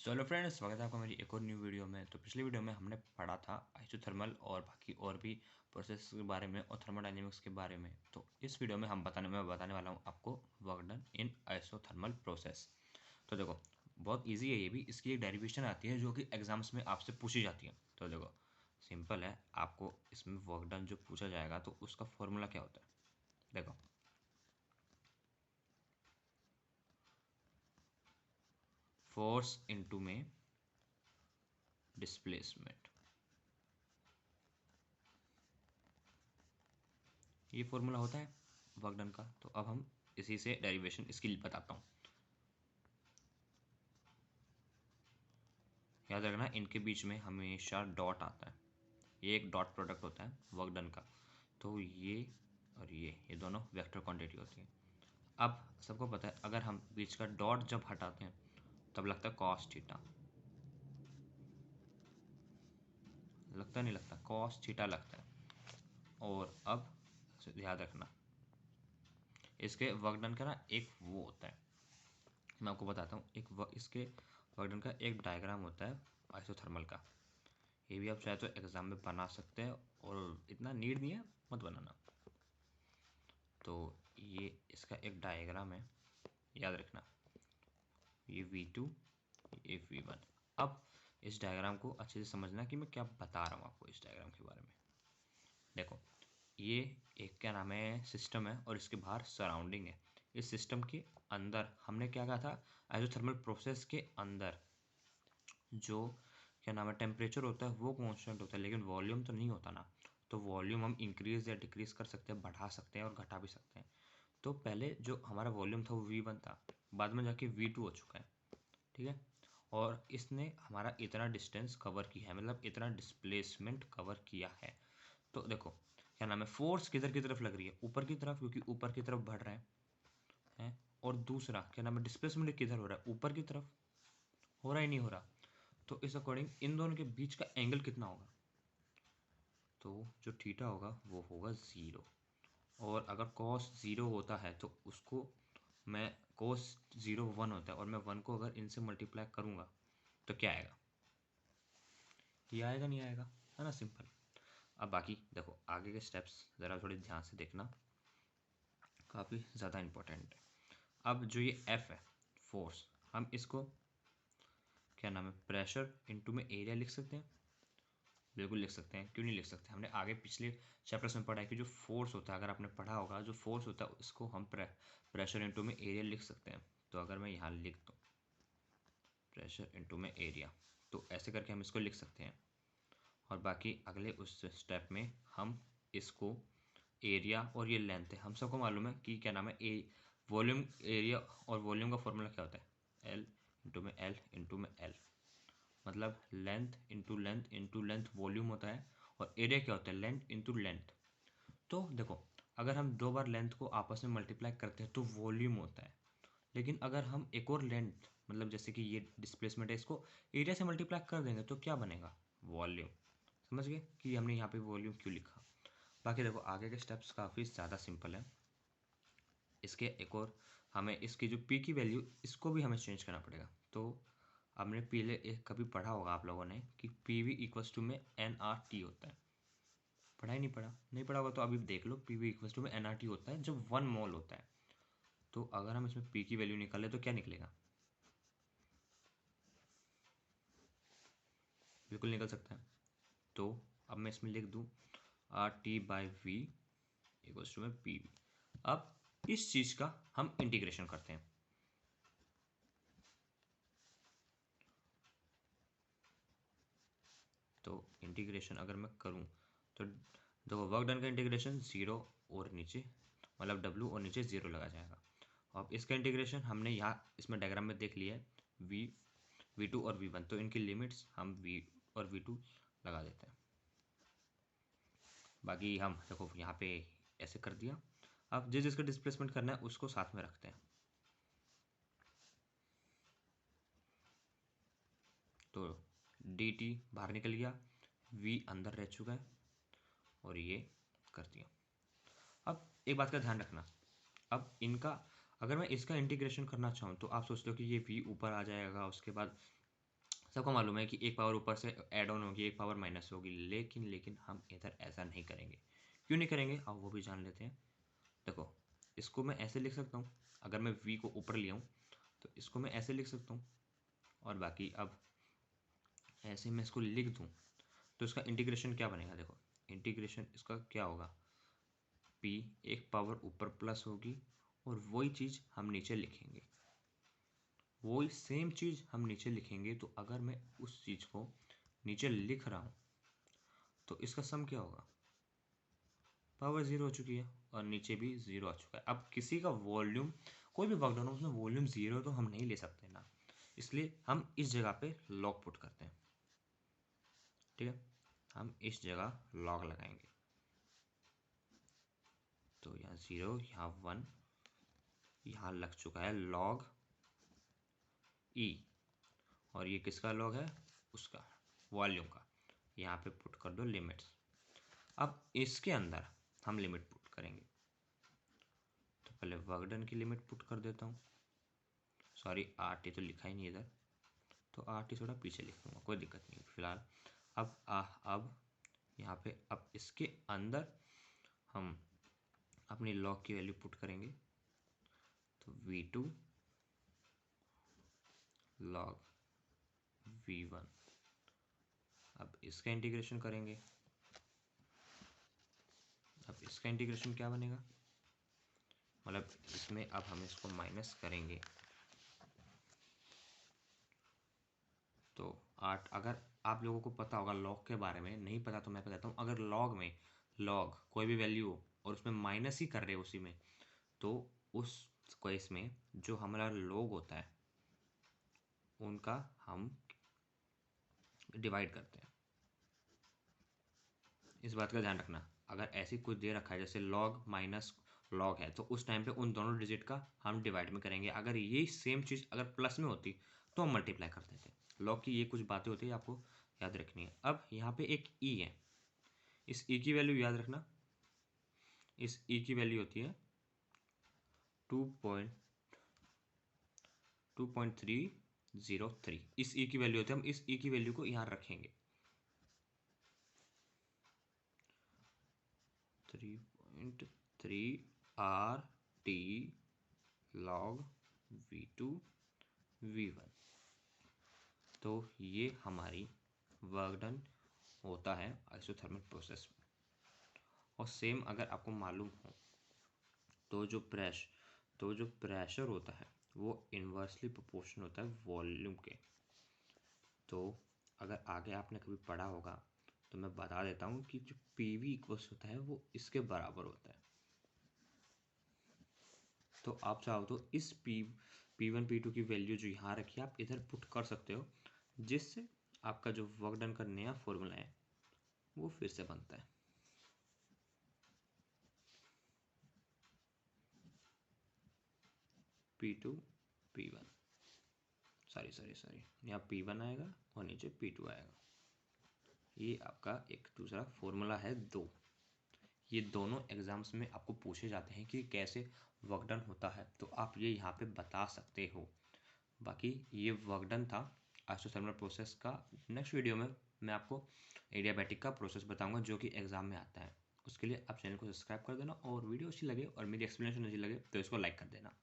Hello friends, स्वागत है आपका मेरी एक और न्यू वीडियो में। तो पिछली वीडियो में हमने पढ़ा था आइसोथर्मल और बाकी और भी प्रोसेस के बारे में और थर्मोडायनेमिक्स के बारे में। तो इस वीडियो में मैं बताने वाला हूँ आपको work done in isothermal process. तो देखो, बहुत ईजी है ये भी। इसकी एक डेरिवेशन आती है जो कि एग्जाम्स में आपसे पूछी जाती है। तो देखो, सिंपल है। आपको इसमें वर्क डन जो पूछा जाएगा तो उसका फॉर्मूला क्या होता है, देखो। फोर्स इनटू में डिस्प्लेसमेंट, ये फॉर्मूला होता है वर्क डन का। तो अब हम इसी से डेरिवेशन इसकी बताता हूँ। याद रखना, इनके बीच में हमेशा डॉट आता है। ये एक डॉट प्रोडक्ट होता है वर्क डन का। तो ये और ये दोनों वेक्टर क्वांटिटी होती है। अब सबको पता है, अगर हम बीच का डॉट जब हटाते हैं तब लगता है कॉस थीटा। लगता नहीं लगता, कॉस थीटा लगता है। और अब याद रखना, इसके वर्क डन का ना एक वो होता है, मैं आपको बताता हूँ। इसके वर्क डन का एक डायग्राम होता है आइसोथर्मल का। ये भी आप चाहे तो एग्जाम में बना सकते हैं और इतना नीड नहीं है, मत बनाना। तो ये इसका एक डायग्राम है, याद रखना। ये V2, ये V1। अब इस डायग्राम को अच्छे से समझना कि मैं क्या बता रहा हूँ आपको इस डायग्राम के बारे में। देखो, ये एक क्या नाम है, सिस्टम है और इसके बाहर सराउंडिंग है। इस सिस्टम के अंदर हमने क्या कहा था, आइसोथर्मल प्रोसेस के अंदर जो क्या नाम है टेम्परेचर होता है वो कांस्टेंट होता है, लेकिन वॉल्यूम तो नहीं होता ना। तो वॉल्यूम हम इंक्रीज या डिक्रीज कर सकते हैं, बढ़ा सकते हैं और घटा भी सकते हैं। तो पहले जो हमारा वॉल्यूम था वो V1 था, बाद में जाके V2 हो चुका है, ठीक है। और इसने हमारा इतना डिस्टेंस कवर किया है, मतलब इतना डिस्प्लेसमेंट कवर किया है। तो देखो, क्या नाम है, फोर्स किधर की तरफ लग रही है, ऊपर की तरफ, क्योंकि ऊपर की तरफ बढ़ रहे हैं। और दूसरा क्या नाम है, डिस्प्लेसमेंट किधर हो रहा है, ऊपर की तरफ। हो रहा ही नहीं हो रहा। तो इस अकॉर्डिंग इन दोनों के बीच का एंगल कितना होगा, तो जो थीटा होगा वो होगा 0। और अगर कॉस 0 होता है तो उसको मैं, कॉस 0 1 होता है और मैं 1 को अगर इनसे मल्टीप्लाई करूँगा तो क्या आएगा, ये आएगा, नहीं आएगा, है ना, सिंपल। अब बाकी देखो, आगे के स्टेप्स ज़रा थोड़ी ध्यान से देखना, काफ़ी ज़्यादा इम्पोर्टेंट है। अब जो ये F है, फोर्स, हम इसको क्या नाम है, प्रेशर इनटू में एरिया लिख सकते हैं। बिल्कुल लिख सकते हैं, क्यों नहीं लिख सकते। हमने आगे पिछले चैप्टर्स में पढ़ा है कि जो फोर्स होता है, अगर आपने पढ़ा होगा, जो फोर्स होता है उसको हम प्रेशर इनटू में एरिया लिख सकते हैं। तो अगर मैं यहाँ लिख दूँ प्रेशर इनटू में एरिया, तो ऐसे करके हम इसको लिख सकते हैं। और बाकी अगले उस स्टेप में हम इसको एरिया और ये लेंथ है, हम सबको मालूम है कि क्या नाम है, वॉल्यूम, एरिया और वॉल्यूम का फॉर्मूला क्या होता है, एल इंटू में एल। मतलब लेंथ इंटू लेंथ वॉल्यूम होता है, और एरिया क्या होता है, लेंथ इंटू लेंथ। तो देखो, अगर हम दो बार लेंथ को आपस में मल्टीप्लाई करते हैं तो वॉल्यूम होता है। लेकिन अगर हम एक और लेंथ, मतलब जैसे कि ये डिस्प्लेसमेंट है, इसको एरिया से मल्टीप्लाई कर देंगे तो क्या बनेगा, वॉल्यूम। समझ गए कि हमने यहाँ पे वॉल्यूम क्यों लिखा। बाकी देखो, आगे के स्टेप्स काफ़ी ज़्यादा सिंपल है। इसके एक और, हमें इसकी जो पी की वैल्यू, इसको भी हमें चेंज करना पड़ेगा। तो हमने पहले एक कभी पढ़ा होगा आप लोगों ने कि पी वी इक्वल्स टू में एन आर टी होता है। पढ़ा ही नहीं पढ़ा, नहीं पढ़ा होगा तो अभी देख लो, पी वी इक्वल्स टू में एन आर टी होता है जब 1 मोल होता है। तो अगर हम इसमें पी की वैल्यू निकालें तो क्या निकलेगा, बिल्कुल निकल सकता है। तो अब मैं इसमें लिख दूँ R T by V equals to में पी वी। अब इस चीज़ का हम इंटीग्रेशन करते हैं। तो इंटीग्रेशन अगर मैं करूं तो देखो, वर्क डन का इंटीग्रेशन 0 और नीचे, मतलब W और नीचे 0 लगा जाएगा। अब इसका इंटीग्रेशन हमने यहाँ इसमें डायग्राम में देख लिया है, V2 और V1। तो इनकी लिमिट्स हम V और V2 लगा देते हैं। बाकी हम देखो यहाँ पे ऐसे कर दिया। अब जिसका डिस्प्लेसमेंट करना है उसको साथ में रखते हैं। तो dt बाहर निकल गया, V अंदर रह चुका है, और ये कर दिया। अब एक बात का ध्यान रखना, अब इनका, अगर मैं इसका इंटीग्रेशन करना चाहूँ तो आप सोचते हो कि ये v ऊपर आ जाएगा, उसके बाद सबको मालूम है कि एक पावर ऊपर से ऐड ऑन होगी, एक पावर माइनस होगी, लेकिन हम इधर ऐसा नहीं करेंगे। क्यों नहीं करेंगे अब वो भी जान लेते हैं। देखो, इसको मैं ऐसे लिख सकता हूँ, अगर मैं v को ऊपर लिया हूँ तो इसको मैं ऐसे लिख सकता हूँ, और बाकी अब ऐसे मैं इसको लिख दूँ तो इसका इंटीग्रेशन क्या बनेगा। देखो, इंटीग्रेशन इसका क्या होगा, p एक पावर ऊपर प्लस होगी और वही चीज़ हम नीचे लिखेंगे, वही सेम चीज़ हम नीचे लिखेंगे। तो अगर मैं उस चीज़ को नीचे लिख रहा हूँ तो इसका सम क्या होगा, पावर ज़ीरो हो चुकी है और नीचे भी ज़ीरो आ चुका है। अब किसी का वॉल्यूम, कोई भी वर्क डाउन हो उसमें वॉल्यूम ज़ीरो तो हम नहीं ले सकते ना, इसलिए हम इस जगह पे लॉग पुट करते हैं। ठीक है, हम इस जगह लॉग लगाएंगे, तो यहाँ ज़ीरो, यहाँ वन, यहाँ लग चुका है लॉग ई, और ये किसका लॉग है, उसका वॉल्यूम का। यहाँ पे पुट कर दो लिमिट्स। अब इसके अंदर हम लिमिट पुट करेंगे, तो पहले वर्क डन की लिमिट पुट कर देता हूँ। सॉरी, आर टी तो लिखा ही नहीं इधर, तो आर टी थोड़ा पीछे लिख दूँगा, कोई दिक्कत नहीं फिलहाल। अब यहाँ पे अब इसके अंदर हम अपनी लॉग की वैल्यू पुट करेंगे, तो v2 लॉग v1। अब इसका इंटीग्रेशन करेंगे, अब इसका इंटीग्रेशन क्या बनेगा, मतलब इसमें अब हम इसको माइनस करेंगे तो 8। अगर आप लोगों को पता होगा लॉग के बारे में, नहीं पता तो मैं बताता हूँ। अगर लॉग में लॉग कोई भी वैल्यू हो और उसमें माइनस ही कर रहे हो उसी में, तो उस केस में जो हमारा लॉग होता है उनका हम डिवाइड करते हैं। इस बात का ध्यान रखना, अगर ऐसी कुछ दे रखा है जैसे लॉग माइनस लॉग है, तो उस टाइम पे उन दोनों डिजिट का हम डिवाइड में करेंगे। अगर ये सेम चीज़ अगर प्लस में होती तो हम मल्टीप्लाई कर देते। लॉग की ये कुछ बातें होती है, आपको याद रखनी है। अब यहाँ पे एक ई है, इस ई की वैल्यू याद रखना, इस ई की वैल्यू होती है 2.303। इस ई की वैल्यू होती है, हम इस ई की वैल्यू को यहाँ रखेंगे 3.3 R T log v2 v1। तो ये हमारी वर्क डन होता है आइसोथर्मल प्रोसेस में। और सेम अगर आपको मालूम हो तो जो प्रेशर होता है वो इन्वर्सली प्रोपोर्शनल होता है वॉल्यूम के। तो अगर आगे आपने कभी पढ़ा होगा तो मैं बता देता हूँ कि जो PV इक्वल्स होता है वो इसके बराबर होता है। तो आप चाहो तो इस P1 P2 की वैल्यू जो यहाँ रखी है आप इधर पुट कर सकते हो, जिससे आपका जो वर्क डन का नया फॉर्मूला है वो फिर से बनता है। P2 P1, सॉरी यहाँ P1 आएगा और नीचे P2 आएगा। ये आपका एक दूसरा फॉर्मूला है दो। ये दोनों एग्जाम्स में आपको पूछे जाते हैं कि कैसे वर्क डन होता है, तो आप ये यहाँ पे बता सकते हो। बाकी ये वर्क डन था आइसोथर्मल प्रोसेस का। नेक्स्ट वीडियो में मैं आपको एडियाबैटिक का प्रोसेस बताऊंगा जो कि एग्जाम में आता है। उसके लिए आप चैनल को सब्सक्राइब कर देना, और वीडियो अच्छी लगे और मेरी एक्सप्लेनेशन अच्छी लगे तो इसको लाइक कर देना।